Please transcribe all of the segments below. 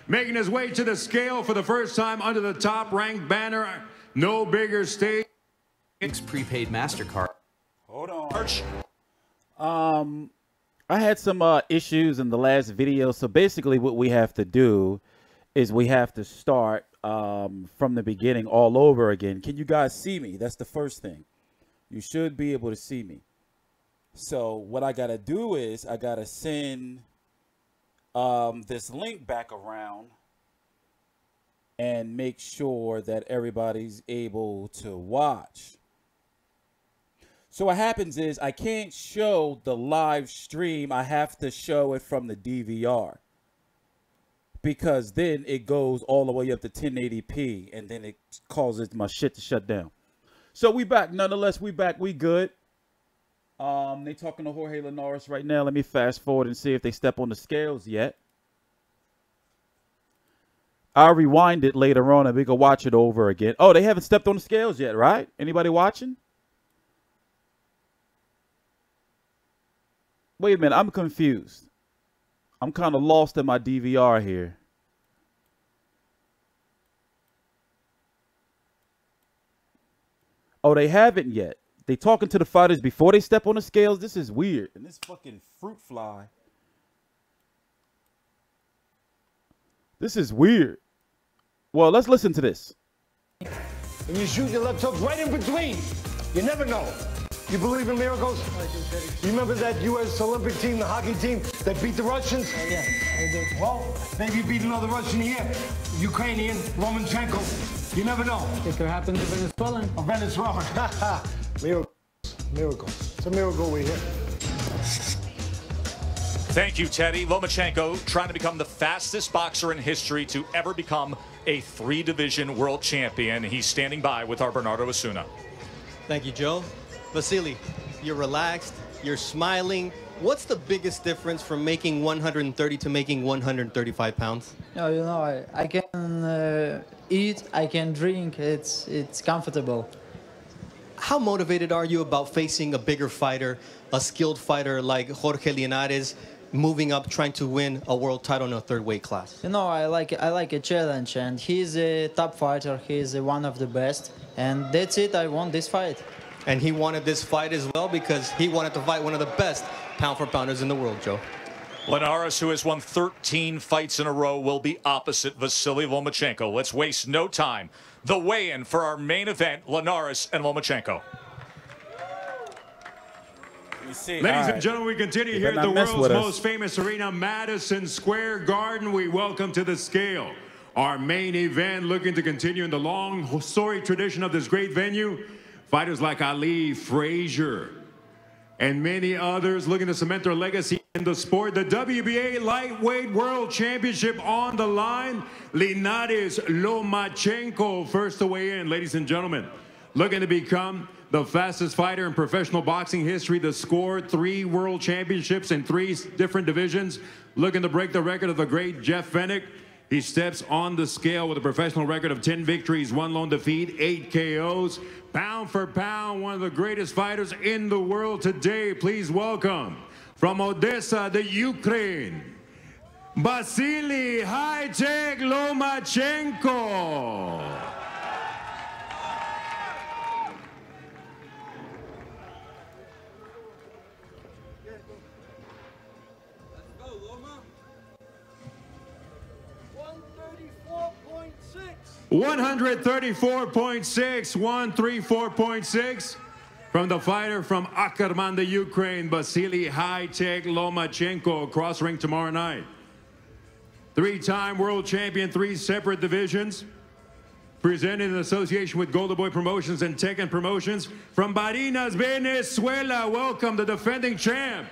making his way to the scale for the first time under the top-ranked banner. No bigger stage. Prepaid MasterCard. Hold on. I had some issues in the last video, so basically what we have to do is we have to start from the beginning all over again. Can you guys see me? That's the first thing. You should be able to see me. So what I got to do is I got to send this link back around and make sure that everybody's able to watch. So what happens is I can't show the live stream. I have to show it from the DVR, because then it goes all the way up to 1080p and then it causes my shit to shut down. So we back. Nonetheless, we back. We good. They talking to Jorge Linares right now. Let me fast forward and see if they step on the scales yet. I'll rewind it later on and we can watch it over again. Oh, they haven't stepped on the scales yet, right? Anybody watching? Wait a minute. I'm confused. I'm kind of lost in my DVR here. Oh, they haven't yet. They talking to the fighters before they step on the scales. This is weird. And this fucking fruit fly. This is weird. Well, let's listen to this. And you shoot your left hook right in between. You never know. You believe in miracles? You remember that U.S. Olympic team, the hockey team, that beat the Russians? Yeah, I do. Well, maybe you beat another Russian here. Ukrainian, Lomachenko. You never know. It could happen to Venezuelan. A Venezuelan. Miracles. Miracles. It's a miracle we're here. Thank you, Teddy. Lomachenko trying to become the fastest boxer in history to ever become a 3-division world champion. He's standing by with our Bernardo Osuna. Thank you, Joe. Vasyl, you're relaxed, you're smiling. What's the biggest difference from making 130 to making 135 pounds? No, you know, I can eat, I can drink, it's comfortable. How motivated are you about facing a bigger fighter, a skilled fighter like Jorge Linares, moving up, trying to win a world title in a third weight class? You know, I like a challenge, and he's a top fighter, he's one of the best, and that's it, I won this fight. And he wanted this fight as well because he wanted to fight one of the best pound-for-pounders in the world, Joe. Linares, who has won 13 fights in a row, will be opposite Vasyl Lomachenko. Let's waste no time. The weigh-in for our main event, Linares and Lomachenko. Ladies and gentlemen, we continue here at the world's most famous arena, Madison Square Garden. We welcome to the scale our main event, looking to continue in the long, storied tradition of this great venue. Fighters like Ali, Frazier, and many others looking to cement their legacy in the sport. The WBA Lightweight World Championship on the line. Linares Lomachenko first to weigh in, ladies and gentlemen. Looking to become the fastest fighter in professional boxing history to score 3 world championships in 3 different divisions. Looking to break the record of the great Jeff Fennick. He steps on the scale with a professional record of 10 victories, 1 lone defeat, 8 KOs. Pound for pound, one of the greatest fighters in the world today. Please welcome, from Odessa, the Ukraine, Vasyl High-Tech Lomachenko. Let's go, Loma. 134.6, 134.6 from the fighter from Akarman, the Ukraine, Vasyl High-Tech Lomachenko, cross ring tomorrow night. 3-time world champion, 3 separate divisions. Presented in association with Golden Boy Promotions and Teiken Promotions. From Barinas, Venezuela, welcome the defending champ,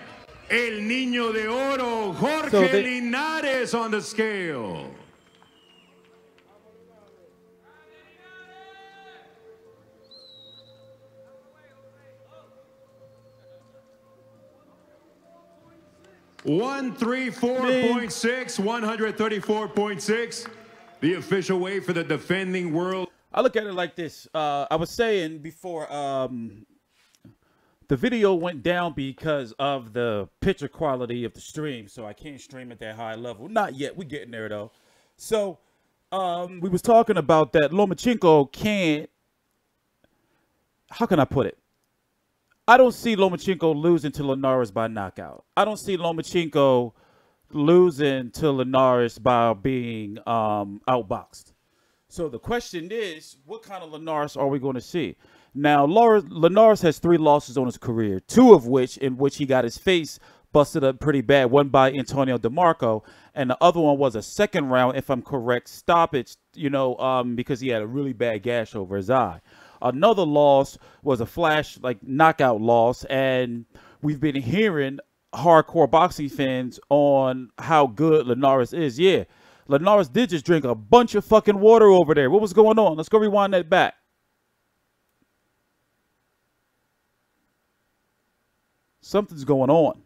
El Niño de Oro, Jorge Linares on the scale. .6, 134.6. The official weight for the defending world. I look at it like this. I was saying before, the video went down because of the picture quality of the stream, so I can't stream at that high level. Not yet. We're getting there, though. So we was talking about that Lomachenko can't, how can I put it? I don't see Lomachenko losing to Linares by knockout. I don't see Lomachenko losing to Linares by being outboxed. So the question is, what kind of Linares are we going to see? Now, Linares has 3 losses on his career, 2 of which in which he got his face busted up pretty bad. One by Antonio DeMarco, and the other one was a second round, if I'm correct, stoppage, you know, because he had a really bad gash over his eye. Another loss was a flash, like, knockout loss, and we've been hearing hardcore boxing fans on how good Linares is. Yeah, Linares did just drink a bunch of fucking water over there. What was going on? Let's go rewind that back. Something's going on.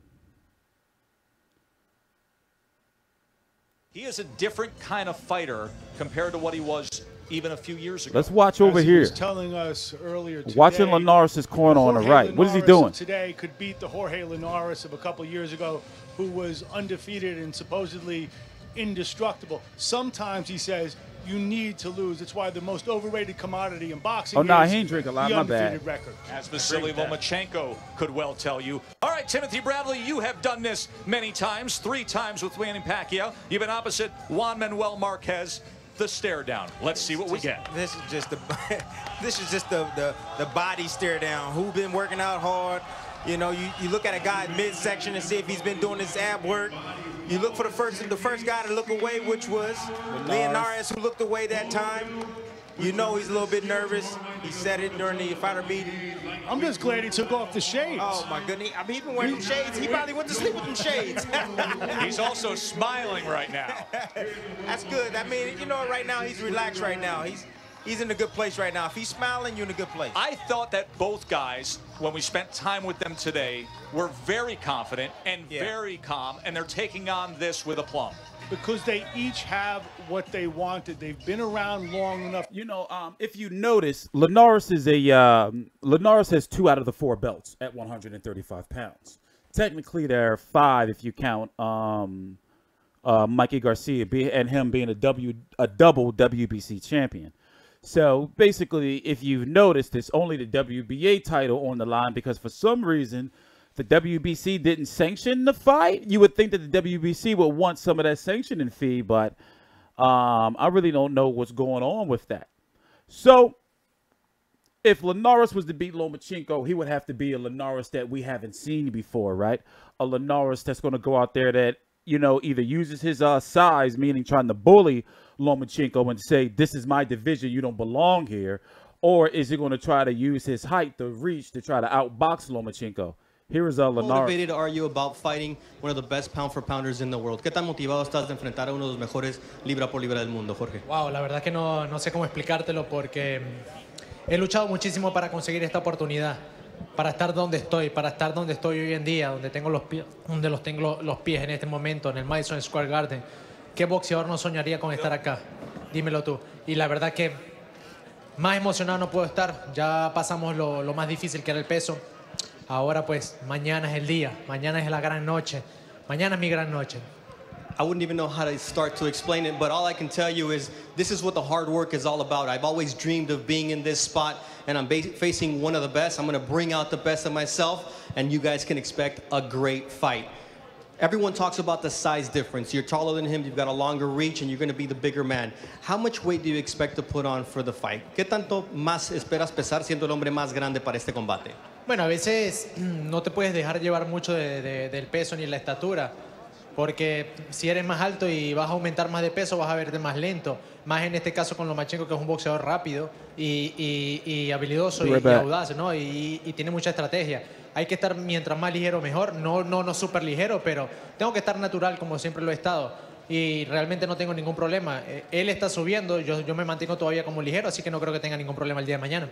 He is a different kind of fighter compared to what he was even a few years ago. Let's watch over here. He was telling us earlier today, watching Linares' corner on the right. What is he doing? Today could beat the Jorge Linares of a couple years ago, who was undefeated and supposedly indestructible. Sometimes, he says, you need to lose. It's why the most overrated commodity in boxing he ain't is drink a lot. the My undefeated bad. record. As Vasyl Lomachenko could well tell you. All right, Timothy Bradley, you have done this many times, 3 times with Manny Pacquiao. You've been opposite Juan Manuel Marquez. The stare down. Let's see what we get. This is just the body stare down. Who been working out hard? You know, you look at a guy midsection and see if he's been doing his ab work. You look for the first guy to look away, which was Linares, who looked away that time. You know he's a little bit nervous. He said it during the fighter meeting. I'm just glad he took off the shades. Oh, my goodness. I mean, he's been wearing them shades. He probably went to sleep with them shades. He's also smiling right now. That's good. I mean, you know, right now he's relaxed right now. He's in a good place right now. If he's smiling, you're in a good place. I thought that both guys, when we spent time with them today, were very confident and very calm, and they're taking on this with aplomb. Because they each have what they wanted. They've been around long enough. You know, if you notice, Linares is Linares has 2 out of the 4 belts at 135 pounds. Technically, there are 5 if you count Mikey Garcia and him being a double WBC champion. So basically, if you've noticed, it's only the WBA title on the line because for some reason the WBC didn't sanction the fight. You would think that the WBC would want some of that sanctioning fee, but I really don't know what's going on with that. So if Linares was to beat Lomachenko, he would have to be a Linares that we haven't seen before, right? A Linares that's going to go out there that, you know, either uses his size, meaning trying to bully Lomachenko and say, this is my division, you don't belong here, or is he going to try to use his height, the reach, to try to outbox Lomachenko? Here is Linares. Motivated are you about fighting one of the best pound-for-pounders in the world? ¿Qué tan motivado estás de enfrentar a uno de los mejores libra por libra del mundo, Jorge? Wow, la verdad que no sé cómo explicártelo porque he luchado muchísimo para conseguir esta oportunidad, para estar donde estoy hoy en día, donde tengo los pies en este momento, en el Madison Square Garden. ¿Qué boxeador no soñaría con estar acá? Dímelo tú. Y la verdad que más emocionado no puedo estar. Ya pasamos lo más difícil, que era el peso. Ahora pues mañana es el día, mañana es la gran noche, mañana es mi gran noche. I wouldn't even know how to start to explain it, but all I can tell you is this is what the hard work is all about. I've always dreamed of being in this spot, and I'm facing one of the best. I'm going to bring out the best of myself, and you guys can expect a great fight. Everyone talks about the size difference. You're taller than him, you've got a longer reach, and you're going to be the bigger man. How much weight do you expect to put on for the fight? ¿Qué tanto más esperas pesar siendo el hombre más grande para este combate? Bueno, a veces no te puedes dejar llevar mucho del peso ni la estatura, porque si eres más alto y vas a aumentar más de peso, vas a verte más lento. Más en este caso con Lomachenko, que es un boxeador rápido y habilidoso y audaz, ¿no? Y tiene mucha estrategia. Hay que estar mientras más ligero mejor, no súper ligero, pero tengo que estar natural como siempre lo he estado. Y realmente no tengo ningún problema. Él está subiendo, yo me mantengo todavía como ligero, así que no creo que tenga ningún problema el día de mañana.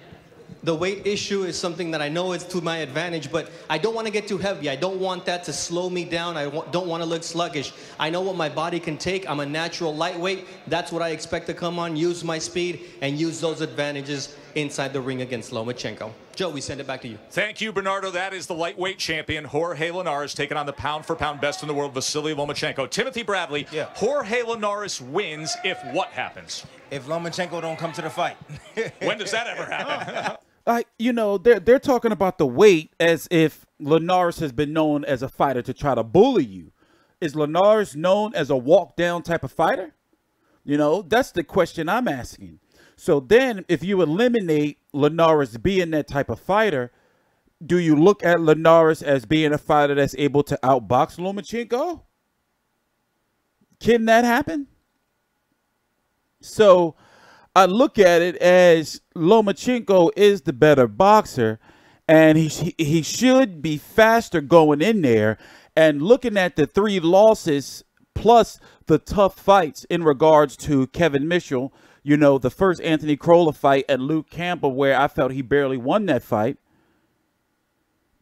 The weight issue is something that I know is to my advantage, but I don't want to get too heavy. I don't want that to slow me down. I don't want to look sluggish. I know what my body can take. I'm a natural lightweight. That's what I expect to come on, use my speed, and use those advantages inside the ring against Lomachenko. Joe, we send it back to you. Thank you, Bernardo. That is the lightweight champion, Jorge Linares, taking on the pound-for-pound best in the world, Vasyl Lomachenko. Timothy Bradley, Jorge Linares wins if what happens? If Lomachenko don't come to the fight. When does that ever happen? You know, they're talking about the weight as if Linares has been known as a fighter to try to bully you. Is Linares known as a walk-down type of fighter? You know, that's the question I'm asking. So then if you eliminate Linares being that type of fighter, do you look at Linares as being a fighter that's able to outbox Lomachenko? Can that happen? So I look at it as Lomachenko is the better boxer, and he should be faster going in there. And looking at the 3 losses plus the tough fights in regards to Kevin Mitchell, you know, the first Anthony Crolla fight and Luke Campbell, where I felt he barely won that fight.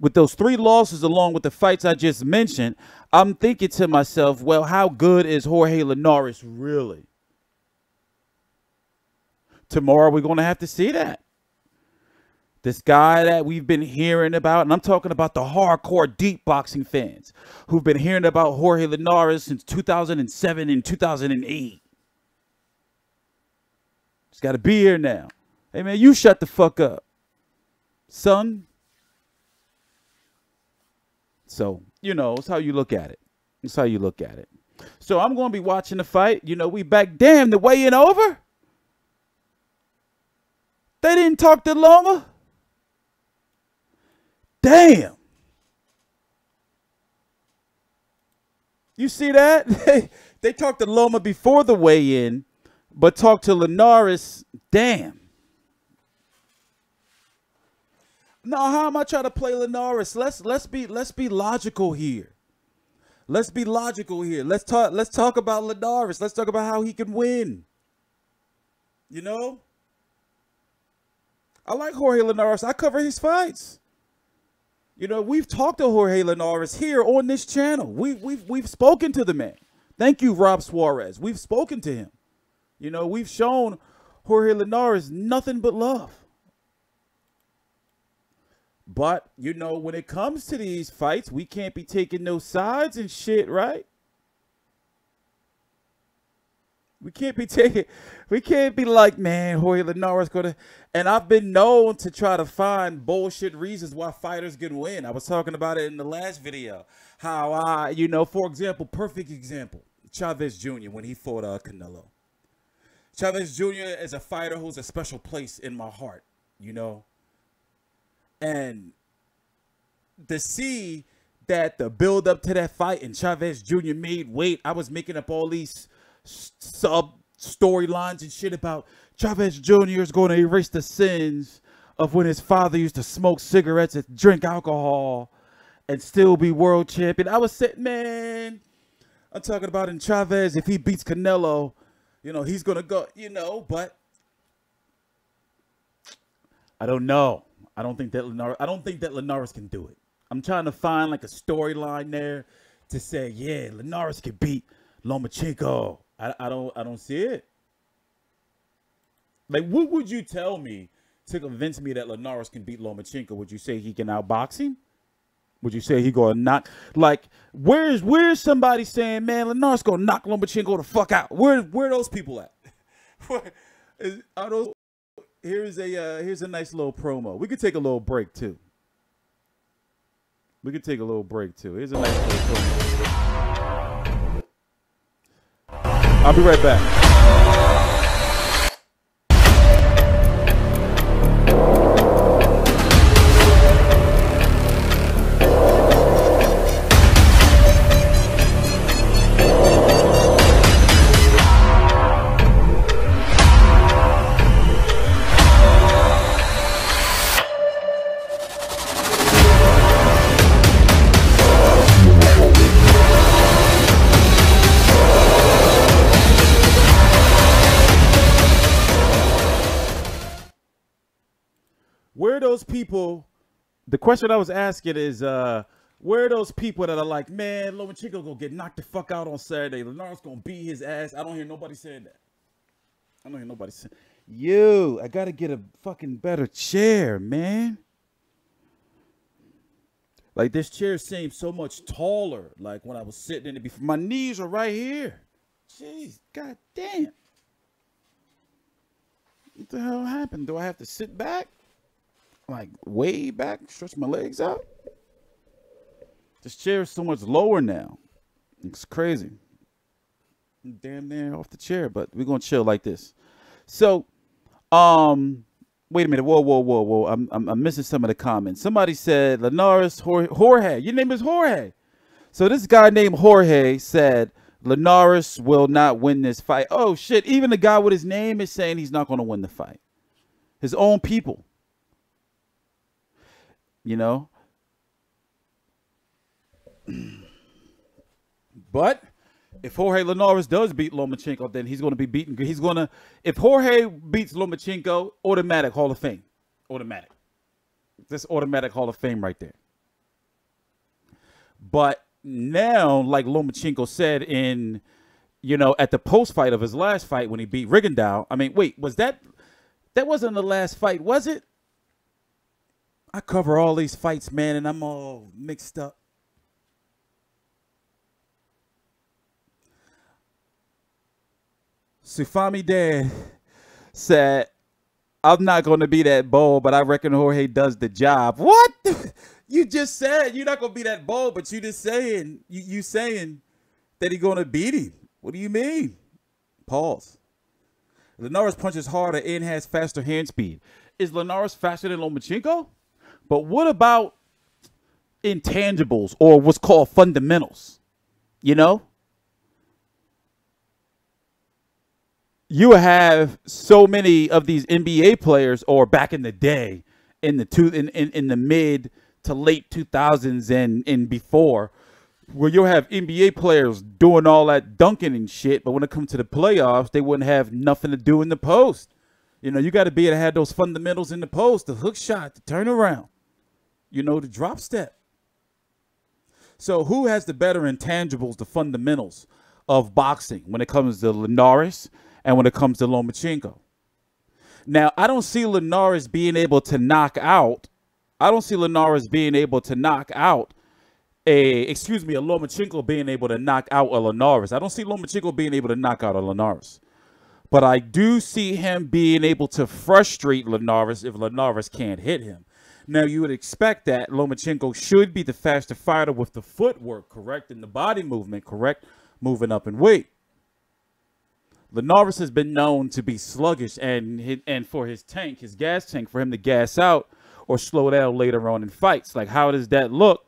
With those 3 losses along with the fights I just mentioned, I'm thinking to myself, well, how good is Jorge Linares really? Tomorrow we're going to have to see that. This guy that we've been hearing about, and I'm talking about the hardcore deep boxing fans who've been hearing about Jorge Linares since 2007 and 2008. He's got to be here now. Hey, man, you shut the fuck up, son. So, you know, it's how you look at it. It's how you look at it. So I'm going to be watching the fight. You know, we back. Damn, the weigh-in over? They didn't talk to Loma? Damn. You see that? They talked to Loma before the weigh-in, but talked to Linares. Damn. Now, how am I trying to play Linares? Let's be logical here. Let's be logical here. Let's talk about Linares. Let's talk about how he can win. You know? I like Jorge Linares. I cover his fights. You know, we've talked to Jorge Linares here on this channel. We've spoken to the man. Thank you, Rob Suarez. We've spoken to him. You know, we've shown Jorge Linares nothing but love. But, you know, when it comes to these fights, we can't be taking no sides and shit, right? We can't be like, man, Jorge Linares gonna, and I've been known to try to find bullshit reasons why fighters can win. I was talking about it in the last video. How you know, for example, perfect example, Chavez Jr. when he fought Canelo. Chavez Jr. is a fighter who's a special place in my heart, you know. And to see that the build up to that fight and Chavez Jr. made weight, I was making up all these sub storylines and shit about Chavez Jr. is going to erase the sins of when his father used to smoke cigarettes and drink alcohol and still be world champion. I was saying, man, I'm talking about in Chavez, if he beats Canelo, you know, he's going to go, you know, but I don't know. I don't think that Linares can do it. I'm trying to find like a storyline there to say, yeah, Linares can beat Lomachenko. I don't see it. Like, what would you tell me to convince me that Linares can beat Lomachenko? Would you say he can outbox him? Would you say he gonna knock? Like, where's somebody saying, man, Linares gonna knock Lomachenko the fuck out? Where are those people at? Are those? Here's a nice little promo. We could take a little break too. Here's a nice little promo. I'll be right back. Where are those people? The question I was asking is, where are those people that are like, man, Lomachenko gonna get knocked the fuck out on Saturday. Linares gonna beat his ass. I don't hear nobody saying that. I don't hear nobody saying. Yo, I gotta get a fucking better chair, man. Like, this chair seems so much taller. Like, when I was sitting in it before, my knees are right here. Jeez, god damn. What the hell happened? Do I have to sit back? Like, way back? Stretch my legs out? This chair is so much lower now. It's crazy. I'm damn near off the chair, but we're gonna chill like this. So, wait a minute. Whoa. I'm missing some of the comments. Somebody said, Linares, Jorge. Your name is Jorge. So this guy named Jorge said, Linares will not win this fight. Oh, shit. Even the guy with his name is saying he's not going to win the fight. His own people. You know? But if Jorge Linares does beat Lomachenko, then he's going to be beaten. If Jorge beats Lomachenko, automatic Hall of Fame. Automatic. That's automatic Hall of Fame right there. But now, like Lomachenko said in, at the post-fight of his last fight when he beat Rigondeaux. I mean, wait, that wasn't the last fight, was it? I cover all these fights, man, and I'm all mixed up. Sufami Dan said, I'm not going to be that bold, but I reckon Jorge does the job. What? You just said you're not going to be that bold, but you just saying, you saying that he's going to beat him. What do you mean? Pause. Linares punches harder and has faster hand speed. Is Linares faster than Lomachenko? But what about intangibles or what's called fundamentals? You have so many of these NBA players, or back in the day, in the mid to late 2000s and before, where you'll have NBA players doing all that dunking and shit, but when it comes to the playoffs, they wouldn't have nothing to do in the post. You got to be able to have those fundamentals in the post, the hook shot, the turnaround, the drop step. So who has the better intangibles, the fundamentals of boxing when it comes to Linares and when it comes to Lomachenko? Now, I don't see Linares being able to knock out. A Lomachenko being able to knock out a Linares. I don't see Lomachenko being able to knock out a Linares. But I do see him being able to frustrate Linares if Linares can't hit him. Now, you would expect that Lomachenko should be the faster fighter with the footwork, correct? And the body movement, correct? Moving up in weight. Linares has been known to be sluggish and for his gas tank, for him to gas out or slow down later on in fights. Like, how does that look,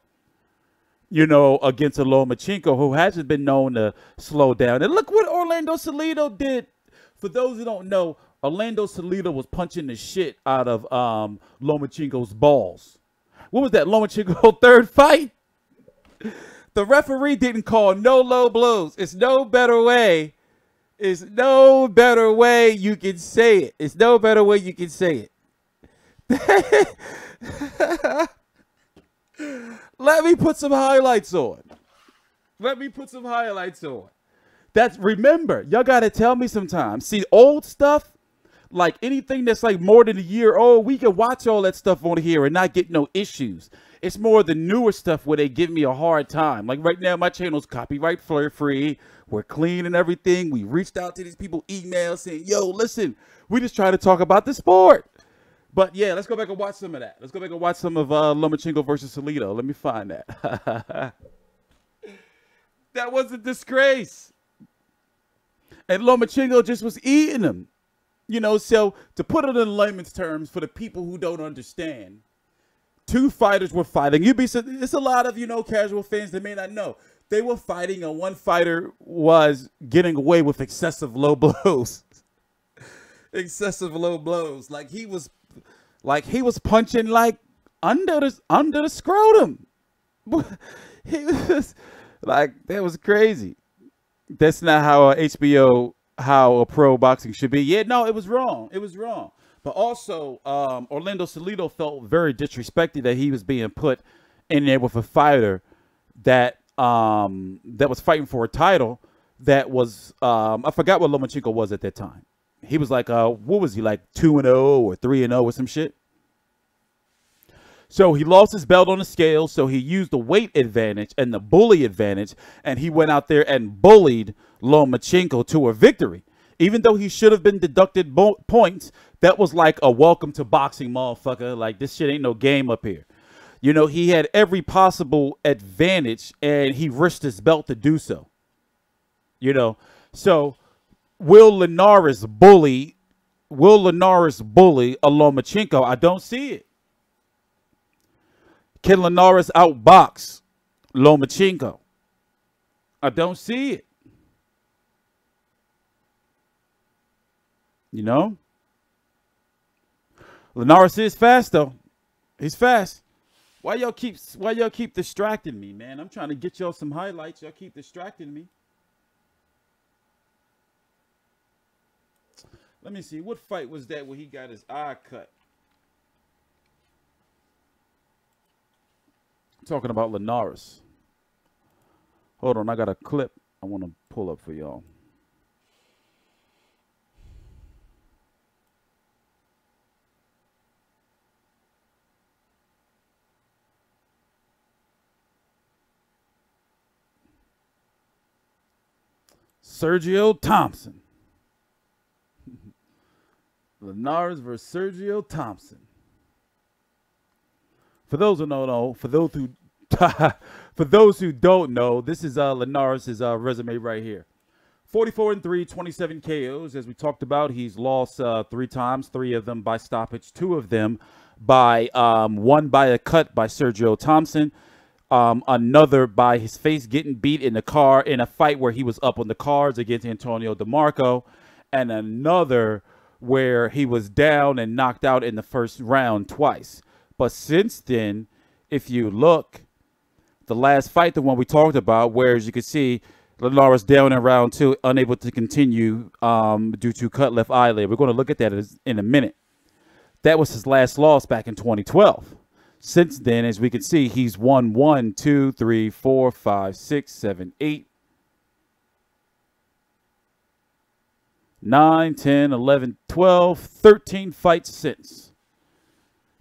against a Lomachenko who hasn't been known to slow down? And look what Orlando Salido did. For those who don't know, Orlando Salido was punching the shit out of Lomachenko's balls. What was that, Lomachenko third fight? The referee didn't call no low blows. It's no better way. It's no better way you can say it. It's no better way you can say it. Let me put some highlights on. Remember, y'all got to tell me sometimes. See, old stuff, like anything that's like more than a year old, we can watch all that stuff on here and not get no issues. It's more the newer stuff where they give me a hard time. Like right now, my channel's copyright free. We're clean and everything. We reached out to these people, emails saying, yo, listen, we just try to talk about the sport. But yeah, let's go back and watch some of that. Let's go back and watch some of Lomachenko versus Salido. Let me find that. That was a disgrace. And Lomachenko just was eating him. So to put it in layman's terms for the people who don't understand, two fighters were fighting. It's a lot of, casual fans that may not know. They were fighting and one fighter was getting away with excessive low blows. Excessive low blows. Like he was punching like under the scrotum. He was like, that was crazy. That's not how how a pro boxing should be. Yeah, no, it was wrong. But also, Orlando Salido felt very disrespected that he was being put in there with a fighter that was fighting for a title that was, I forgot what Lomachenko was at that time. He was like, what was he, like 2-0 or 3-0 or some shit? So he lost his belt on the scale, so he used the weight advantage and the bully advantage, and he went out there and bullied Lomachenko to a victory. Even though he should have been deducted points, that was like a welcome to boxing, motherfucker. Like, this shit ain't no game up here. You know, he had every possible advantage, and he risked his belt to do so. You know, so will Linares bully a Lomachenko? I don't see it. Can Linares outbox Lomachenko? I don't see it. You know? Linares is fast though. He's fast. Why y'all keep distracting me, man? I'm trying to get y'all some highlights. Y'all keep distracting me. Let me see. What fight was that where he got his eye cut? Talking about Linares. Hold on, I got a clip I want to pull up for y'all. Sergio Thompson. Linares versus Sergio Thompson. For those who don't know, for those who don't know, this is Linares' resume right here. 44-3, 27 KOs. As we talked about, he's lost 3 times, 3 of them by stoppage, 2 of them by one by a cut by Sergio Thompson, another by his face getting beat in the car in a fight where he was up on the cards against Antonio DeMarco, and another where he was down and knocked out in the first round twice. But since then, if you look, the last fight, the one we talked about, where, as you can see, Linares down in round 2, unable to continue due to cut left eyelid. We're going to look at that in a minute. That was his last loss back in 2012. Since then, as we can see, he's won 1, 2, 3, 4, 5, 6, 7, 8, 9, 10, 11, 12, 13 fights since.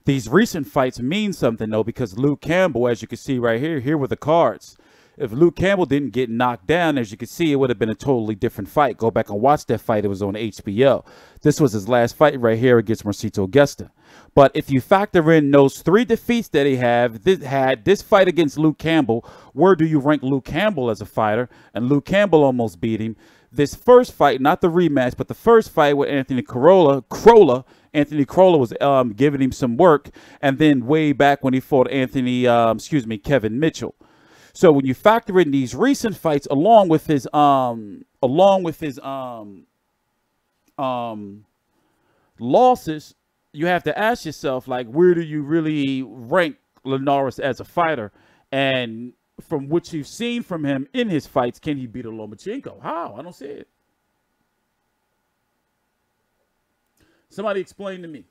These recent fights mean something, though, because Luke Campbell, as you can see right here, here were the cards. If Luke Campbell didn't get knocked down, as you can see, it would have been a totally different fight. Go back and watch that fight. It was on HBO. This was his last fight right here against Marcito Gesta. But if you factor in those 3 defeats that he had this fight against Luke Campbell, where do you rank Luke Campbell as a fighter? And Luke Campbell almost beat him. This first fight, not the rematch, but the first fight with Anthony Anthony Crolla was giving him some work, and then way back when he fought Kevin Mitchell. So when you factor in these recent fights along with his losses, you have to ask yourself, like, where do you really rank Linares as a fighter? And from what you've seen from him in his fights, can he beat a Lomachenko? How? I don't see it. Somebody explain to me.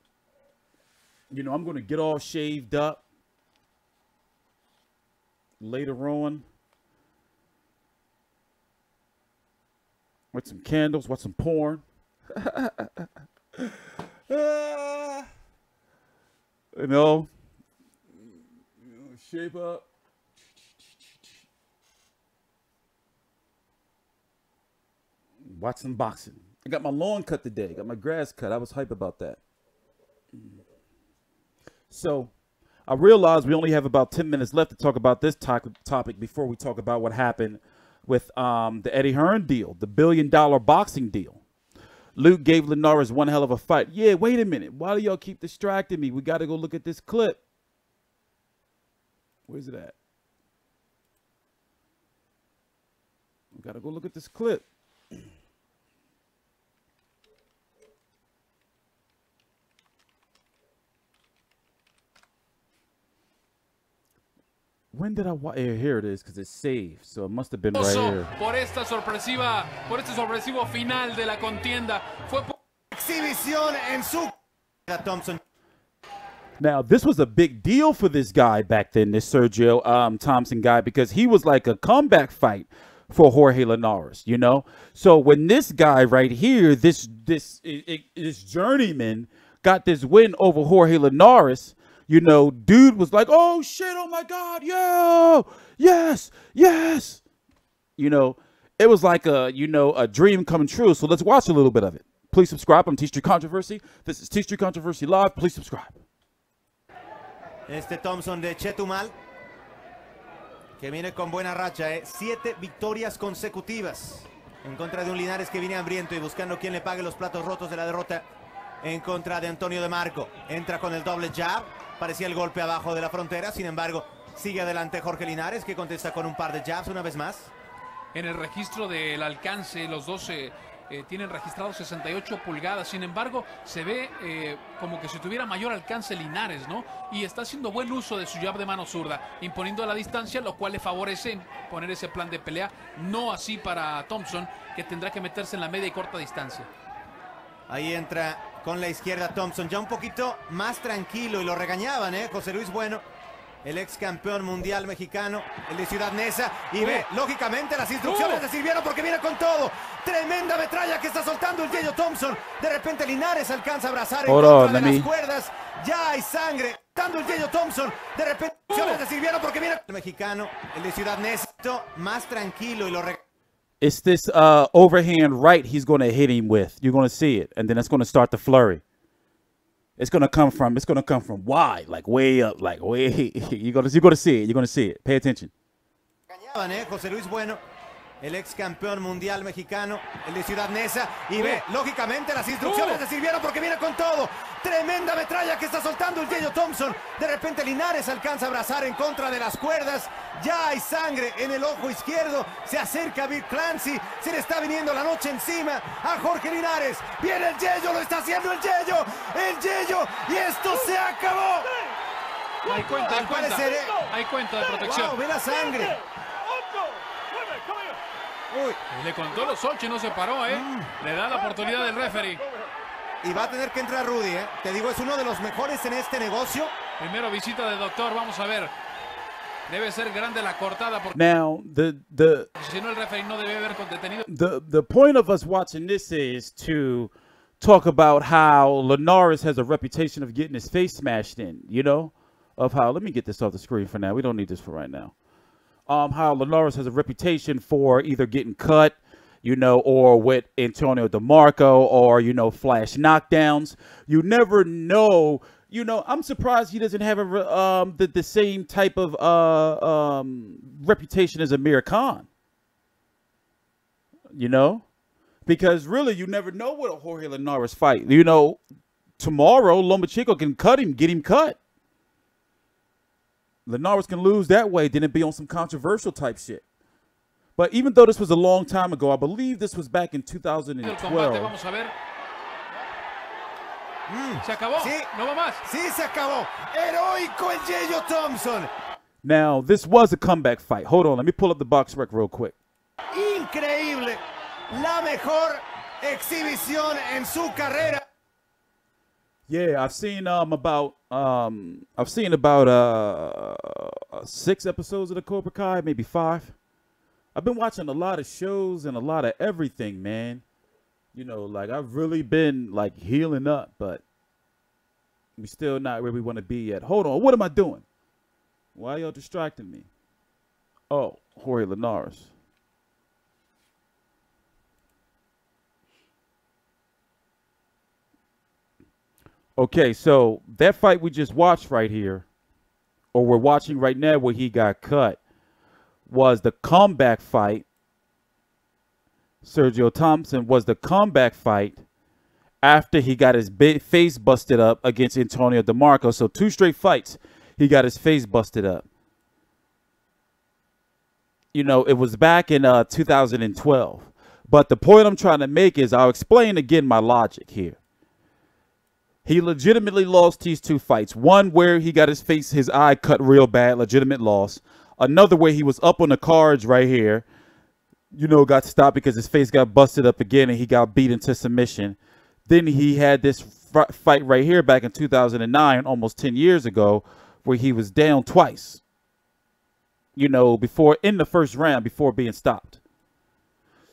You know, I'm going to get all shaved up later on with some candles, watch some porn. You know, shape up. Watch some boxing. I got my lawn cut today. Got my grass cut. I was hype about that. So I realized we only have about 10 minutes left to talk about this topic before we talk about what happened with the Eddie Hearn deal, the $1 billion boxing deal. Luke gave Linares one hell of a fight. Yeah, wait a minute. Why do y'all keep distracting me? We got to go look at this clip. Where's it at? We got to go look at this clip. When did I watch? Here it is, because it's saved, so it must have been right here. Por este sorpresivo final de la contienda. Exhibición en su Thompson. Now, this was a big deal for this guy back then, this Sergio Thompson guy, because he was like a comeback fight for Jorge Linares, you know? So when this guy right here, this journeyman got this win over Jorge Linares, you know, dude was like, oh shit, oh my God, yo, yes, yes. You know, it was like a, you know, a dream coming true. So let's watch a little bit of it. Please subscribe. I'm T Street Controversy. This is T Street Controversy Live. Please subscribe. Este Thompson de Chetumal, que viene con buena racha, 7 victorias consecutivas en contra de un Linares que viene hambriento y buscando quien le pague los platos rotos de la derrota en contra de Antonio de Marco. Entra con el doble jab, parecía el golpe abajo de la frontera, sin embargo sigue adelante Jorge Linares, que contesta con un par de jabs una vez más. En el registro del alcance, los dos tienen registrado 68 pulgadas. Sin embargo, se ve como que si tuviera mayor alcance Linares, ¿no? Y está haciendo buen uso de su jab de mano zurda, imponiendo a la distancia, lo cual le favorece poner ese plan de pelea. No así para Thompson, que tendrá que meterse en la media y corta distancia. Ahí entra con la izquierda Thompson, ya un poquito más tranquilo, y lo regañaban, José Luis Bueno, el ex campeón mundial mexicano, el de Ciudad Neza, y ve, lógicamente las instrucciones le sirvieron porque viene con todo. Tremenda metralla que está soltando el Yello Thompson. De repente Linares alcanza a abrazar en contra de las cuerdas. Ya hay sangre. Dando el Yello Thompson. De repente las instrucciones le sirvieron porque viene el mexicano, el de Ciudad Neza, más tranquilo, y lo It's this overhand right he's going to hit him with. You're going to see it, and then it's going to start the flurry. It's gonna come from wide, like way up, like way. You're gonna see it. You're gonna see it. Pay attention. José Luis Bueno, el ex campeón mundial mexicano, el de Ciudad Neza, y ve, lógicamente las instrucciones le sirvieron porque viene con todo. Tremenda metralla que está soltando el Yello Thompson. De repente Linares alcanza a abrazar en contra de las cuerdas. Ya hay sangre en el ojo izquierdo. Se acerca Bill Clancy. Se le está viniendo la noche encima a Jorge Linares. Viene el Yello, lo está haciendo el Yello. El Yello. Y esto se acabó. Hay cuenta, hay cuenta. Hay cuenta de protección. Wow, ve la sangre. Uy. Le contó los 8 y no se paró, Le da la oportunidad del referee. Y va a tener que entrar Rudy, Te digo, es uno de los mejores en este negocio. Primero visita del doctor, vamos a ver. Debe ser grande la cortada. Now, si no, el referee no debe haber detenido. The point of us watching this is to talk about how Linares has a reputation of getting his face smashed in, you know? Of how, let me get this off the screen for now. We don't need this for right now. How Linares has a reputation for either getting cut, you know, or with Antonio DeMarco, or, you know, flash knockdowns. You never know. You know, I'm surprised he doesn't have the same type of reputation as Amir Khan. You know? Because really, you never know what a Jorge Linares fight. You know, tomorrow, Lomachenko can cut him, get him cut. Linares can lose that way, then it'd be on some controversial type shit. But even though this was a long time ago, I believe this was back in 2012. Vamos a ver. Se acabó. Sí, no va más. Sí, se acabó. Heroico el Yello Thompson. Now, this was a comeback fight. Hold on, let me pull up the box rec real quick. Increíble. La mejor exhibición en su carrera. Yeah, I've seen about 6 episodes of the Cobra Kai, maybe 5. I've been watching a lot of shows and a lot of everything, man. You know, like I've really been like healing up, but we still not where we want to be yet. Hold on, what am I doing? Why y'all distracting me? Oh, Jorge Linares. Okay, so that fight we just watched right here, or we're watching right now where he got cut, was the comeback fight. Sergio Thompson was the comeback fight after he got his face busted up against Antonio DeMarco. So 2 straight fights, he got his face busted up. You know, it was back in 2012. But the point I'm trying to make is, I'll explain again my logic here. He legitimately lost these 2 fights. One where he got his eye cut real bad, legitimate loss. Another where he was up on the cards right here. You know, got stopped because his face got busted up again and he got beat into submission. Then he had this fight right here back in 2009, almost 10 years ago, where he was down twice. You know, in the first round, before being stopped.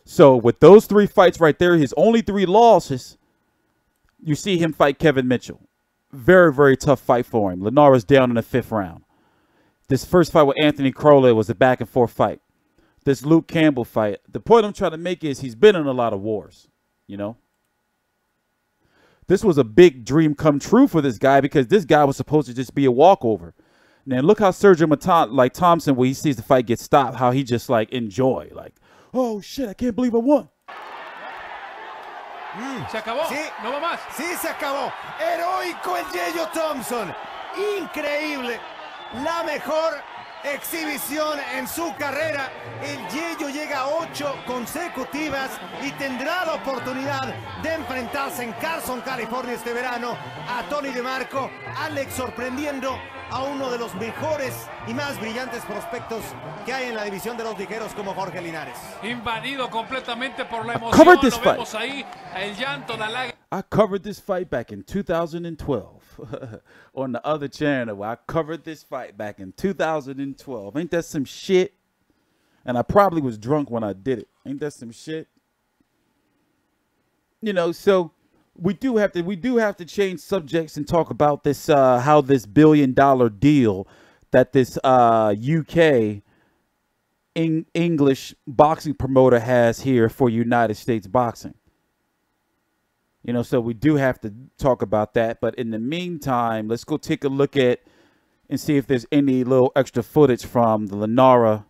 So with those 3 fights right there, his only 3 losses, you see him fight Kevin Mitchell. Very, very tough fight for him. Linares down in the 5th round. This first fight with Anthony Crowley was a back-and-forth fight. This Luke Campbell fight, the point I'm trying to make is he's been in a lot of wars, you know. This was a big dream come true for this guy because this guy was supposed to just be a walkover. Now look how Sergio Thompson, when he sees the fight get stopped, how he just like enjoy, like, oh shit, I can't believe I won. Se acabó. Sí, no va más. Sí, se acabó. Heroico el Yeyo Thompson. Increíble. La mejor exhibición en su carrera. El Yeyo llega a 8 consecutivas y tendrá la oportunidad de enfrentarse en Carson, California este verano a Tony DeMarco. Alex sorprendiendo a uno de los mejores y más brillantes prospectos que hay en la división de los ligeros como Jorge Linares. Invadido completamente por la emoción. Lo vemos ahí, el llanto, la lágrima. I covered this fight back in 2012 on the other channel. I covered this fight back in 2012. Ain't that some shit? And I probably was drunk when I did it. Ain't that some shit? You know, so we do have to change subjects and talk about this how this $1 billion deal that this UK English boxing promoter has here for United States boxing. You know, so we do have to talk about that. But in the meantime, let's go take a look at and see if there's any little extra footage from the Linares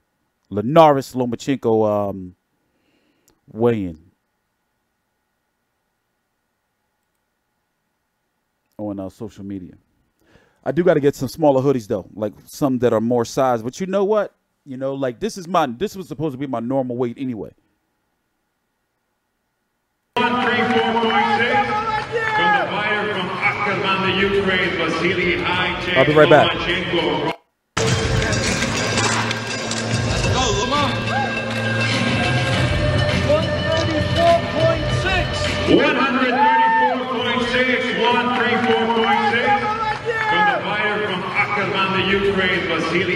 Lomachenko weigh-in on social media. I do got to get some smaller hoodies though, like some that are more size. But you know what? You know, like this was supposed to be my normal weight anyway. 134.6 from the fighter from Akerman, the Ukraine, Vasyl. I'll be right back. Lomachenko. Let's go, Loma. 134.6. 134.6. 134.6 from the fighter from Akerman, the Ukraine, Vasyl.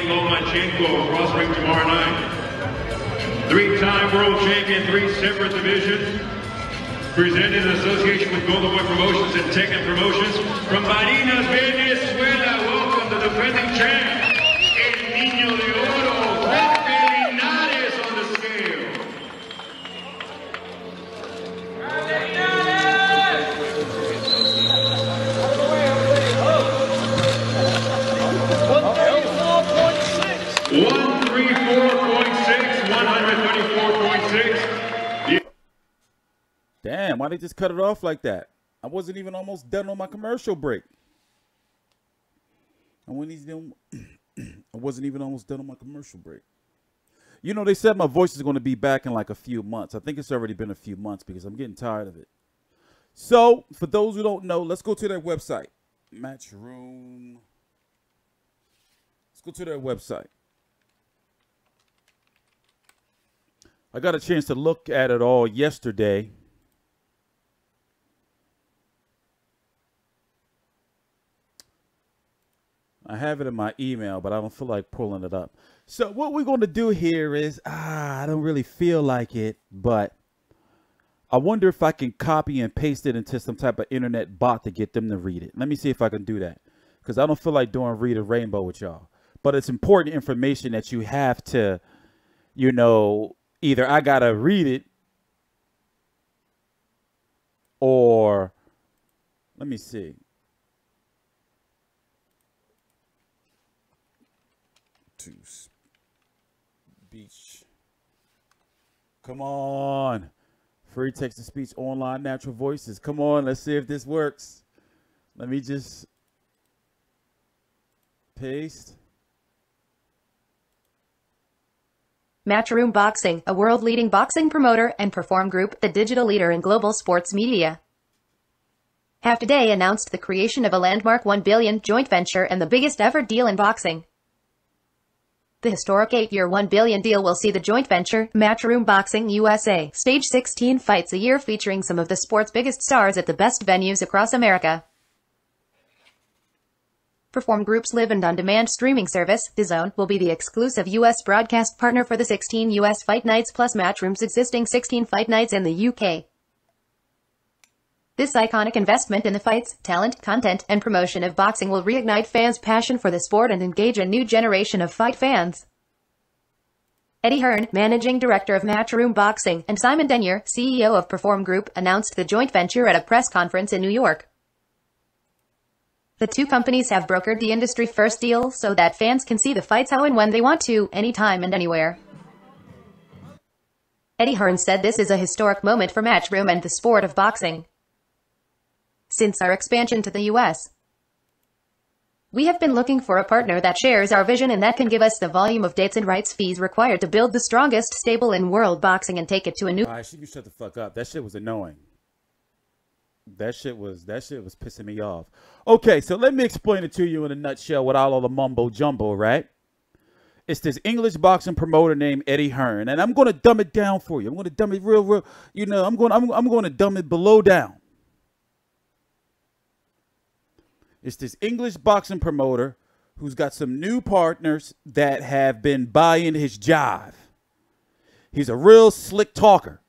Lomachenko. Cross ring tomorrow night. 3-time world champion, 3 separate divisions. Presented in association with Golden Boy Promotions and Teiken Promotions. From Barinas, Venezuela, welcome the defending champ, El Niño de Oro, Jorge Linares on the scale. Damn, why they just cut it off like that? I wasn't even almost done on my commercial break. I wasn't even almost done on my commercial break. You know, they said my voice is going to be back in like a few months. I think it's already been a few months because I'm getting tired of it. So, for those who don't know, let's go to their website. Matchroom. Let's go to their website. I got a chance to look at it all yesterday. I have it in my email, but I don't feel like pulling it up. So what we're going to do here is, I don't really feel like it, but I wonder if I can copy and paste it into some type of internet bot to get them to read it. Let me see if I can do that, because I don't feel like doing Read a Rainbow with y'all. But it's important information that you have to, you know, either I got to read it or, let me see. To speech. Come on. Free text to speech online natural voices. Come on, let's see if this works. Let me just paste. Matchroom Boxing, a world-leading boxing promoter and perform group, the digital leader in global sports media, have today announced the creation of a landmark $1 billion joint venture and the biggest ever deal in boxing. The historic 8-year $1 billion deal will see the joint venture, Matchroom Boxing USA, stage 16 fights a year featuring some of the sport's biggest stars at the best venues across America. Perform Group's live and on-demand streaming service, Dazn, will be the exclusive U.S. broadcast partner for the 16 U.S. fight nights plus Matchroom's existing 16 fight nights in the U.K. This iconic investment in the fights, talent, content, and promotion of boxing will reignite fans' passion for the sport and engage a new generation of fight fans. Eddie Hearn, Managing Director of Matchroom Boxing, and Simon Denyer, CEO of Perform Group, announced the joint venture at a press conference in New York. The two companies have brokered the industry-first deal so that fans can see the fights how and when they want to, anytime and anywhere. Eddie Hearn said this is a historic moment for Matchroom and the sport of boxing. Since our expansion to the U.S., we have been looking for a partner that shares our vision and that can give us the volume of dates and rights fees required to build the strongest stable in world boxing and take it to a new... All right, you shut the fuck up. That shit was annoying. That shit was pissing me off. Okay, so let me explain it to you in a nutshell without all the mumbo jumbo, right? It's this English boxing promoter named Eddie Hearn, and I'm going to dumb it down for you. I'm going to dumb it real, you know, I'm going to dumb it below down. It's this English boxing promoter who's got some new partners that have been buying his jive. He's a real slick talker.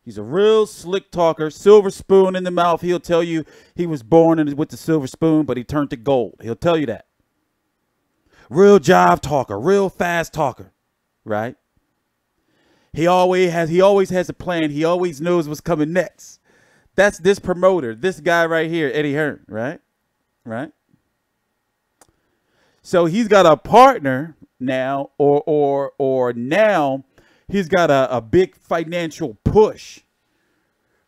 He's a real slick talker, silver spoon in the mouth. He'll tell you he was born with the silver spoon, but he turned to gold. He'll tell you that. Real jive talker, real fast talker, right? He always has a plan. He always knows what's coming next. That's this promoter, this guy right here, Eddie Hearn, right? Right? So he's got a partner now, or now he's got a big financial push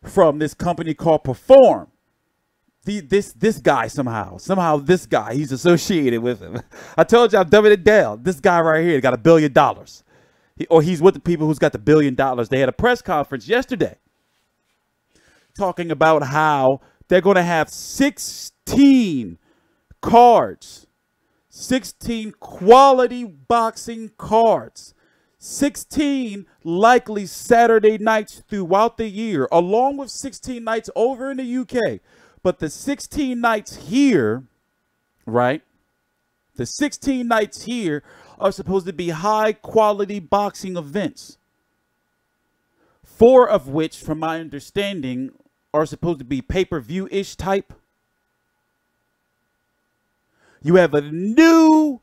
from this company called Perform. This guy somehow this guy, he's associated with him. I told you I'm dumbing it down. This guy right here got $1 billion. He's with the people who's got the $1 billion. They had a press conference yesterday talking about how they're going to have 16 cards, 16 quality boxing cards, 16 likely Saturday nights throughout the year, along with 16 nights over in the UK. But the 16 nights here, right? The 16 nights here are supposed to be high quality boxing events. 4 of which, from my understanding, are supposed to be pay-per-view-ish type. You have a new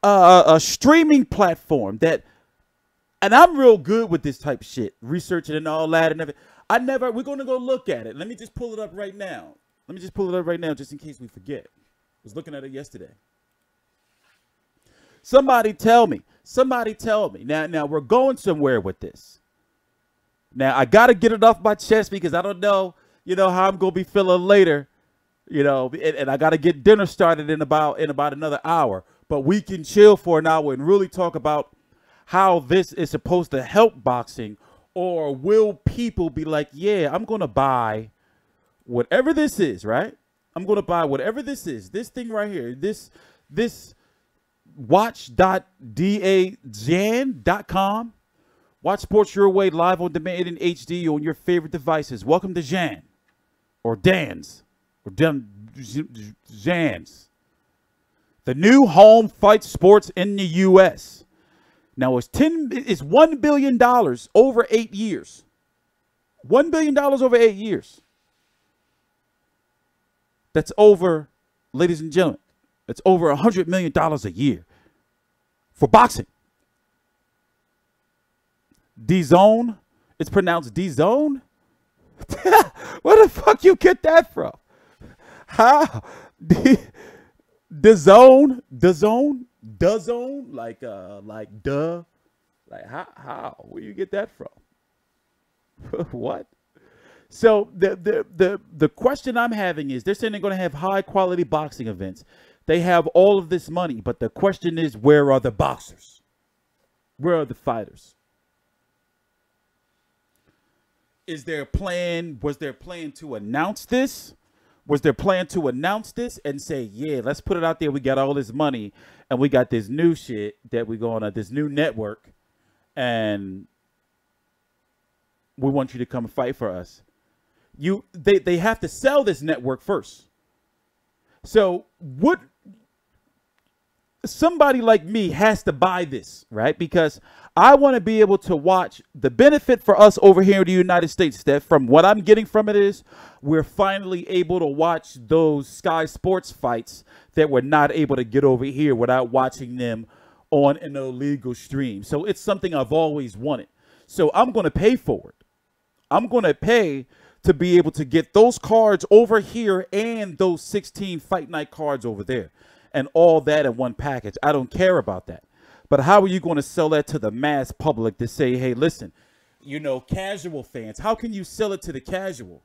a streaming platform that, and I'm real good with this type of shit, researching and all that and everything. We're going to go look at it. Let me just pull it up right now. Just in case we forget. I was looking at it yesterday. Somebody tell me. Now we're going somewhere with this. Now I got to get it off my chest because I don't know, how I'm going to be feeling later, and I got to get dinner started in about another hour. But we can chill for an hour and really talk about how this is supposed to help boxing. Or will people be like, yeah, I'm going to buy whatever this is, right? I'm going to buy whatever this is. This thing right here, this watch.dazn.com. Watch sports your way live on demand in HD on your favorite devices. Welcome to Jan or Dan's or Jan's. The new home fight sports in the U.S. Now it's $1 billion over 8 years. $1 billion over 8 years. That's over, ladies and gentlemen, that's over $100 million a year for boxing. Dazn, it's pronounced Dazn? Where the fuck you get that from? How? Dazn, like duh, like how? Where you get that from? What? So the question I'm having is, they're saying they're going to have high quality boxing events. They have all of this money, but the question is, where are the boxers? Where are the fighters? Is there a plan? Was there a plan to announce this? Was there a plan to announce this and say, yeah, let's put it out there. We got all this money and we got this new shit that we're going on, this new network, and we want you to come fight for us. They have to sell this network first. So what? Somebody like me has to buy this, right? Because I want to be able to watch. The benefit for us over here in the United States, Steph, from what I'm getting from it is we're finally able to watch those Sky Sports fights that we're not able to get over here without watching them on an illegal stream. So it's something I've always wanted. So I'm going to pay for it. I'm going to pay to be able to get those cards over here and those 16 fight night cards over there. And all that in one package. I don't care about that. But how are you going to sell that to the mass public to say, hey, listen, you know, casual fans, how can you sell it to the casual?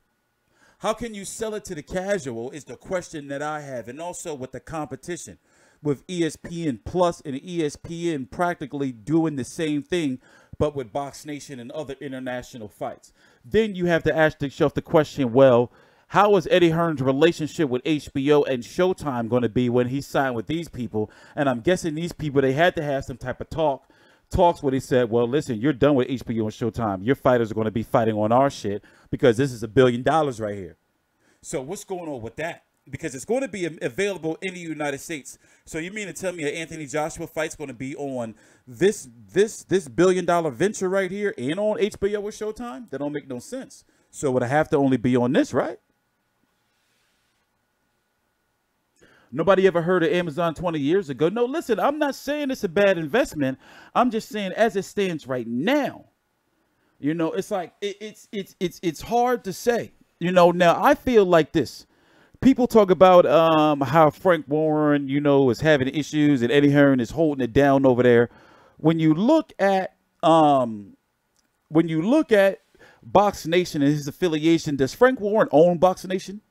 How can you sell it to the casual is the question that I have. And also with the competition with ESPN Plus and ESPN practically doing the same thing, but with Box Nation and other international fights. Then you have to ask yourself the question, well, how is Eddie Hearn's relationship with HBO and Showtime going to be when he signed with these people? And I'm guessing these people, they had to have some type of talks where they said, well, listen, you're done with HBO and Showtime. Your fighters are going to be fighting on our shit because this is $1 billion right here. So what's going on with that? Because it's going to be available in the United States. So you mean to tell me an Anthony Joshua fight's going to be on this $1 billion venture right here and on HBO or Showtime? That don't make no sense. So would I have to only be on this, right? Nobody ever heard of Amazon 20 years ago. No, listen, I'm not saying it's a bad investment. I'm just saying as it stands right now, you know, it's like it's hard to say. You know, now I feel like this. People talk about how Frank Warren, you know, is having issues and Eddie Hearn is holding it down over there. When you look at Box Nation and his affiliation, does Frank Warren own Box Nation?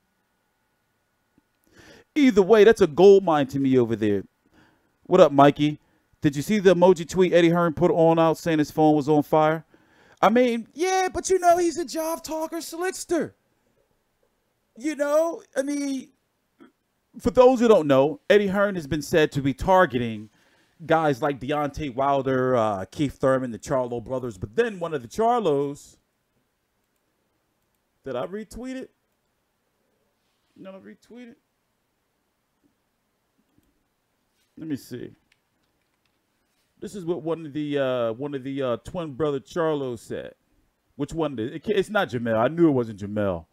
Either way, that's a gold mine to me over there. What up, Mikey? Did you see the emoji tweet Eddie Hearn put on out saying his phone was on fire? I mean, yeah, but you know, he's a job talker, slickster. You know, I mean, for those who don't know, Eddie Hearn has been said to be targeting guys like Deontay Wilder, Keith Thurman, the Charlo brothers. But then one of the Charlos, did I retweet it? No, I retweeted. Let me see. This is what one of the twin brother Charlos said. Which one? It's not Jamel. I knew it wasn't Jamel.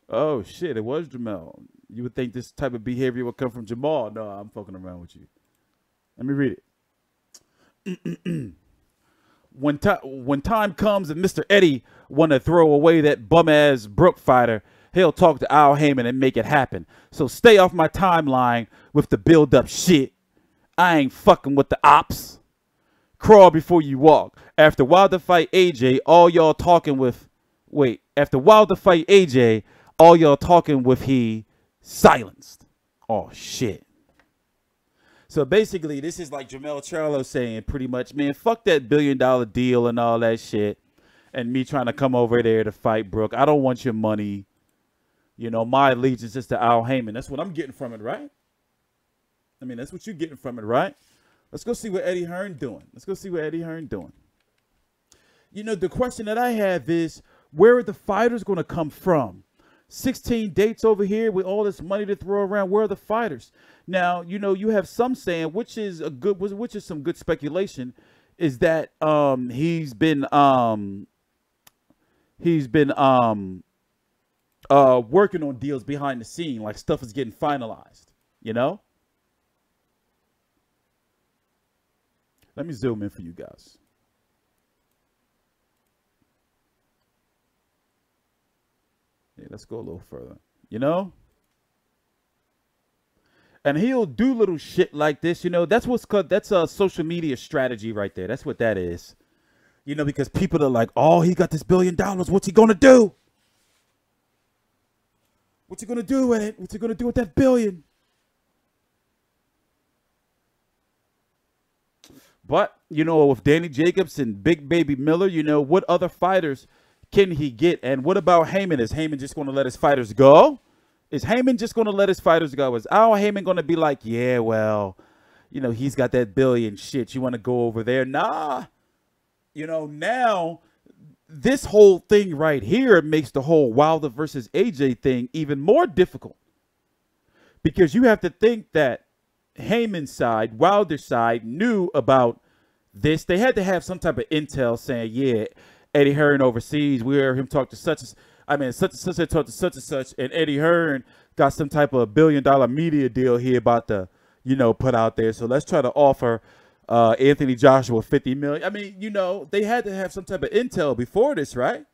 Oh shit! It was Jamel. You would think this type of behavior would come from Jamal. No, I'm fucking around with you. Let me read it. When time comes and Mr. Eddie want to throw away that bum-ass Brook fighter, he'll talk to Al Heyman and make it happen. So stay off my timeline with the build-up shit. I ain't fucking with the ops. Crawl before you walk. After Wilder fight AJ, all y'all talking with... Wait. After Wilder fight AJ, all y'all talking with he silenced. Oh, shit. So basically, this is like Jamel Charlo saying pretty much, man, fuck that $1 billion deal and all that shit. And me trying to come over there to fight Brook. I don't want your money. You know, my allegiance is to Al Heyman. That's what I'm getting from it, right? I mean, that's what you're getting from it, right? Let's go see what Eddie Hearn doing. Let's go see what Eddie Hearn doing. You know, the question that I have is, where are the fighters going to come from? 16 dates over here with all this money to throw around. Where are the fighters? Now, you know, you have some saying, which is some good speculation, is that he's been working on deals behind the scene, like stuff is getting finalized, you know? Let me zoom in for you guys. Yeah, let's go a little further, you know? And he'll do little shit like this, you know? That's what's called, that's a social media strategy right there. That's what that is. You know, because people are like, oh, he got this $1 billion. What's he going to do? What's he going to do with it? What's he going to do with that $1 billion? But, you know, with Danny Jacobs and Big Baby Miller, you know, what other fighters can he get? And what about Heyman? Is Heyman just going to let his fighters go? Is Heyman just going to let his fighters go? Is Al Heyman going to be like, yeah, well, you know, he's got that $1 billion shit. You want to go over there? Nah. You know, now this whole thing right here makes the whole Wilder versus AJ thing even more difficult. Because you have to think that Heyman's side, Wilder's side, knew about this. They had to have some type of intel saying, yeah, Eddie Hearn overseas. We heard him talk to such and such talked to such and such. And Eddie Hearn got some type of $1 billion media deal he about to, you know, put out there. So let's try to offer Anthony Joshua $50 million. I mean, you know, they had to have some type of intel before this, right?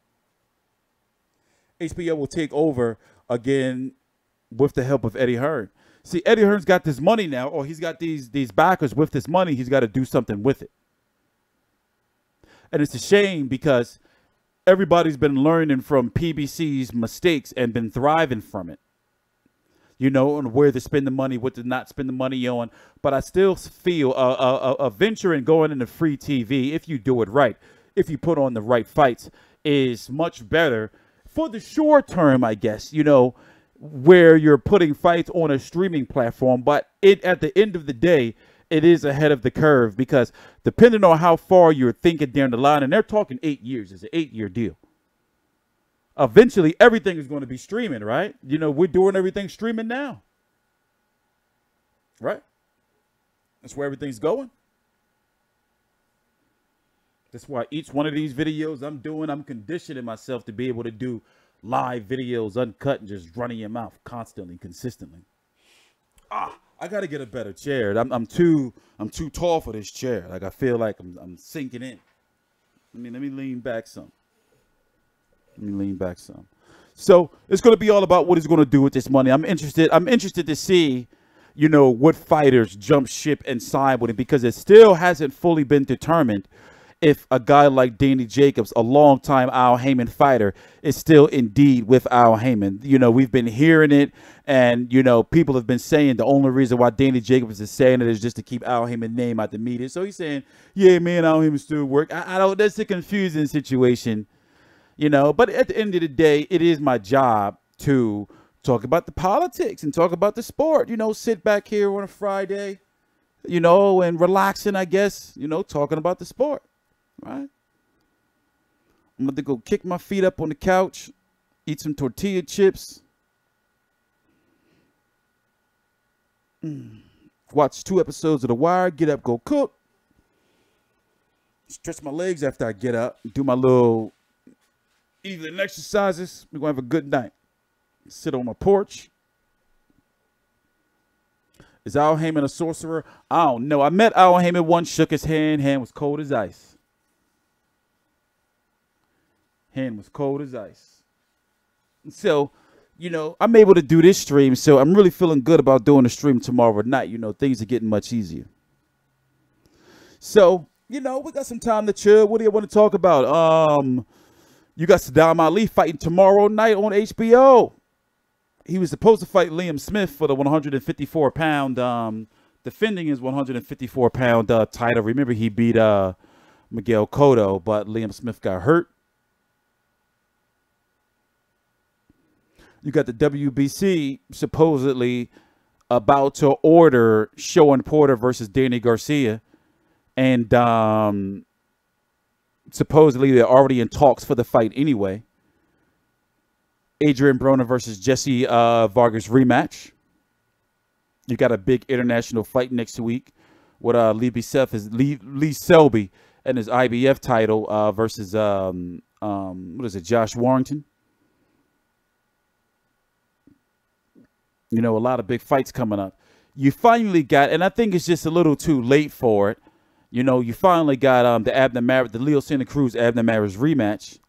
HBO will take over again with the help of Eddie Hearn. See, Eddie Hearn's got this money now, or he's got these backers with this money. He's got to do something with it. And it's a shame because everybody's been learning from PBC's mistakes and been thriving from it. You know, on where to spend the money, what to not spend the money on. But I still feel a venture in going into free TV, if you do it right, if you put on the right fights, is much better for the short term, I guess, you know, where you're putting fights on a streaming platform. But at the end of the day, it is ahead of the curve because depending on how far you're thinking down the line, and they're talking 8 years, it's an 8-year deal. Eventually, everything is going to be streaming, right? You know, we're doing everything streaming now, right? That's where everything's going. That's why each one of these videos I'm doing, I'm conditioning myself to be able to do live videos, uncut, and just running your mouth constantly, consistently. I got to get a better chair. I'm too tall for this chair. Like, I feel like I'm sinking in. Let me lean back some. So it's going to be all about what he's going to do with this money. I'm interested to see, you know, what fighters jump ship and sign with him, because it still hasn't fully been determined if a guy like Danny Jacobs, a longtime Al Heyman fighter, is still indeed with Al Heyman. You know, we've been hearing it, and, you know, people have been saying the only reason why Danny Jacobs is saying it is just to keep Al Heyman's name out the media. So he's saying, yeah, man, Al Heyman still work. I don't, that's a confusing situation. You know, but at the end of the day, it is my job to talk about the politics and talk about the sport. You know, sit back here on a Friday, you know, and relaxing, I guess, you know, talking about the sport, right? I'm going to go kick my feet up on the couch, eat some tortilla chips, watch 2 episodes of The Wire, get up, go cook, stretch my legs after I get up, do my little evening exercises. We're going to have a good night. Sit on my porch. Is Al Heyman a sorcerer? I don't know. I met Al Heyman once, shook his hand. Hand was cold as ice. Hand was cold as ice. So, you know, I'm able to do this stream. So I'm really feeling good about doing the stream tomorrow night. You know, things are getting much easier. So, you know, we got some time to chill. What do you want to talk about? You got Saddam Ali fighting tomorrow night on HBO. He was supposed to fight Liam Smith for the 154-pound, defending his 154-pound title. Remember, he beat Miguel Cotto, but Liam Smith got hurt. You got the WBC supposedly about to order Sean Porter versus Danny Garcia. And supposedly they're already in talks for the fight anyway. Adrian Broner versus Jesse Vargas rematch. You got a big international fight next week with Lee Selby and his IBF title versus what is it, Josh Warrington. You know, a lot of big fights coming up. You finally got, and I think it's just a little too late for it. You know, you finally got the Leo Santa Cruz Abner Maris rematch.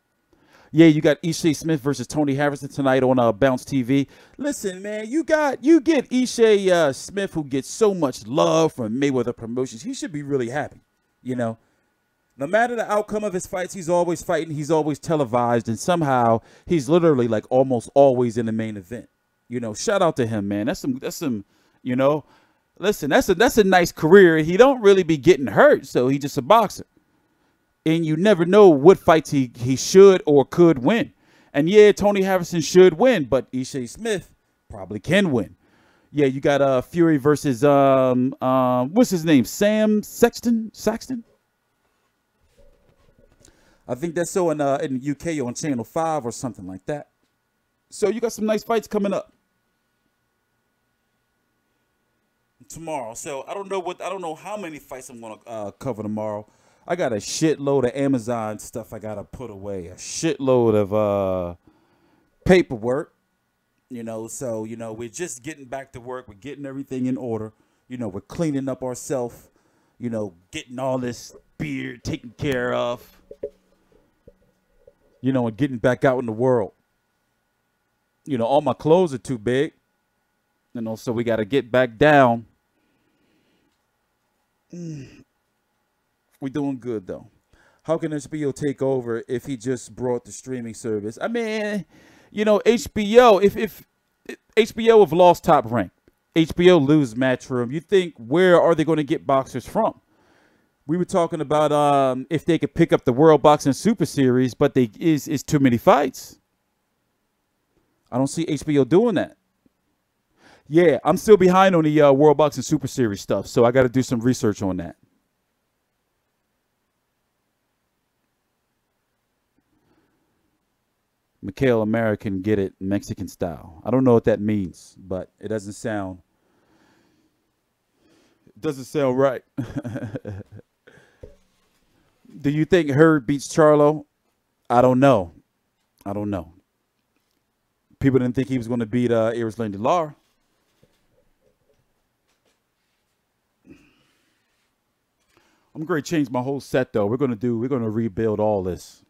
Yeah, you got Ishe Smith versus Tony Harrison tonight on Bounce TV. Listen, man, you get Ishe Smith, who gets so much love from Mayweather Promotions. He should be really happy. You know, no matter the outcome of his fights, he's always fighting. He's always televised, and somehow he's literally like almost always in the main event. You know, shout out to him, man. That's some, you know. Listen, that's a nice career. He don't really be getting hurt, so he's just a boxer. And you never know what fights he should or could win. And yeah, Tony Harrison should win, but Ishe Smith probably can win. Yeah, you got Fury versus what's his name? Sam Saxton? I I think that's so in the UK on Channel 5 or something like that. So you got some nice fights coming up tomorrow. So I don't know how many fights I'm gonna cover tomorrow. I got a shitload of Amazon stuff I gotta put away. A shitload of paperwork. You know, so you know we're just getting back to work. We're getting everything in order. You know, we're cleaning up ourselves. You know, getting all this beard taken care of. You know, and getting back out in the world. You know, all my clothes are too big. You know, so we got to get back down. We're doing good, though. How can HBO take over if he just brought the streaming service? I mean, you know, HBO, if HBO have lost Top Rank, HBO lose Matchroom, you think, where are they going to get boxers from? We were talking about if they could pick up the World Boxing Super Series, but it's too many fights. I don't see HBO doing that. Yeah, I'm still behind on the World Boxing Super Series stuff, so I got to do some research on that. Mikhail American, get it, Mexican style. I don't know what that means, but it doesn't sound right. Do you think Hurd beats Charlo? I don't know. People didn't think he was going to beat Erislandy Lara. I'm going to change my whole set though. We're going to rebuild all this.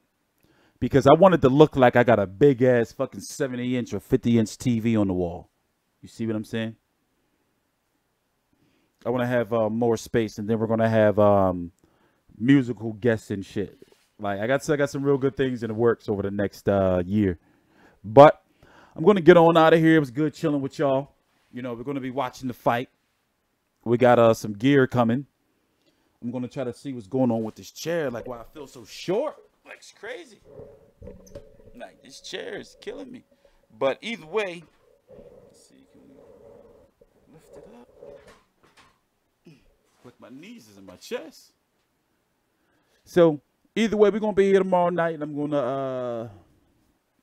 Because I wanted to look like I got a big ass fucking 70-inch or 50-inch TV on the wall. You see what I'm saying? I want to have more space, and then we're going to have musical guests and shit. Like I got some real good things in the works over the next year. But I'm going to get on out of here. It was good chilling with y'all. You know, we're going to be watching the fight. We got some gear coming. I'm going to try to see what's going on with this chair. Like, why I feel so short. Like, it's crazy. Like, this chair is killing me. But either way, let's see, can we lift it up? Like, my knees is in my chest. So, either way, we're going to be here tomorrow night, and I'm going to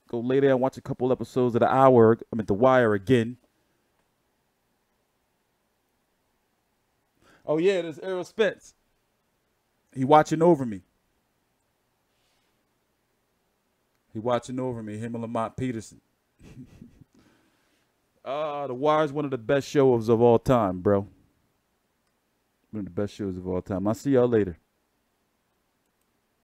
go lay there and watch a couple episodes of The Wire again. Oh, yeah, there's Errol Spence. He watching over me. Him and Lamont Peterson. The Wire is one of the best shows of all time, bro. One of the best shows of all time. I'll see y'all later.